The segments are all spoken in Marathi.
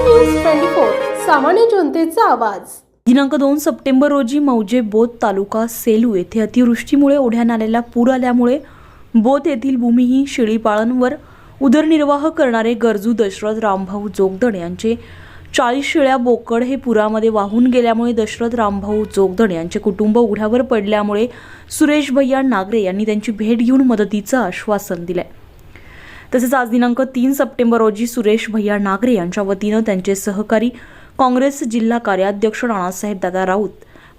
न्यूज 24 सामान्य जनतेचा आवाज। दिनांक 2 सप्टेंबर रोजी मौजे बोध तालुका सेलू येथे अतिवृष्टीमुळे ओढ्या नाल्याला पूर आल्यामुळे बोध येथील भूमिहीन शेळीपाळनवर उदरनिर्वाह करणारे गरजू दशरथ रामभाऊ जोगदंड यांचे 40 शेळ्या बोकड हे पुरामध्ये वाहून गेल्यामुळे दशरथ रामभाऊ जोगदंड यांचे कुटुंब उघड्यावर पडल्यामुळे सुरेश भैया नागरे यांनी त्यांची भेट घेऊन मदतीचं आश्वासन दिले। तसेच आज दिनांक 3 सप्टेंबर रोजी सुरेश भैया नागरे यांच्या वतीनं त्यांचे सहकारी काँग्रेस जिल्हा कार्याध्यक्ष नानासाहेब दादा राऊत,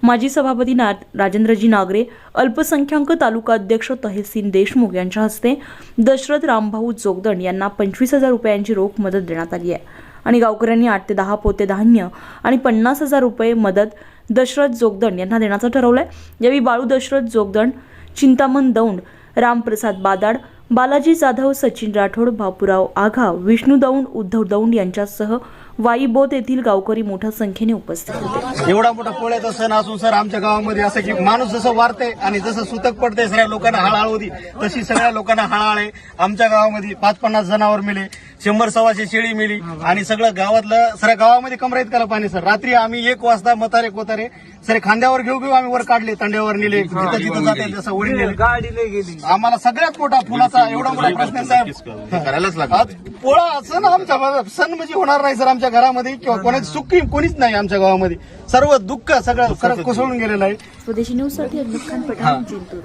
माजी सभापती राजेंद्रजी नागरे, अल्पसंख्याक तालुका अध्यक्ष तहसीन देशमुख यांच्या हस्ते दशरथ रामभाऊ जोगदंड यांना 25,000 रुपयांची रोख मदत देण्यात आली आहे आणि गावकऱ्यांनी 8 ते 10 पोते धान्य आणि 50,000 रुपये मदत दशरथ जोगदंड यांना देण्याचं ठरवलंय। यावेळी बाळू दशरथ जोगदंड, चिंतामण दौंड, रामप्रसाद बादाड, बालाजी जाधव, सचिन राठोड, बापूराव आघाव, विष्णू दौंड, उद्धव दौंड यांच्यासह वाईबोध येथील गावकरी मोठ्या संख्येने उपस्थित होते। एवढा मोठा पोळ्याचा सण असून सर आमच्या गावामध्ये असं की माणूस जसं वारते आणि जसं सुतक पडते सगळ्या लोकांना हळहळ होती, तशी सगळ्या लोकांना हळहळ आहे। आमच्या गावामध्ये 5-50 जनावर मिले, 100-125 शेळी मिली आणि सगळं गावातलं सगळ्या गावामध्ये कमरेत केलं पाणी सर। रात्री आम्ही 1 वाजता मतारे कोतारे सर खांद्यावर घेऊ आम्ही वर काढले, तंड्यावर नेले, जिथं जिथं जाते तसं ओढून नेले, गाडीने गेली। आम्हाला सगळ्यात मोठा फुलाचा एवढा मोठा प्रश्न साहेब करायलाच लागला। पोळा सण आमचा सण म्हणजे होणार नाही सर आमच्या घरामध्ये किंवा कोणाची सुखी कोणीच नाही आमच्या गावामध्ये, सर्व दुःख सगळं कोसळून गेलेलं आहे। स्वदेशी न्यूज साठी अमित खान पठाण, जिंतूर।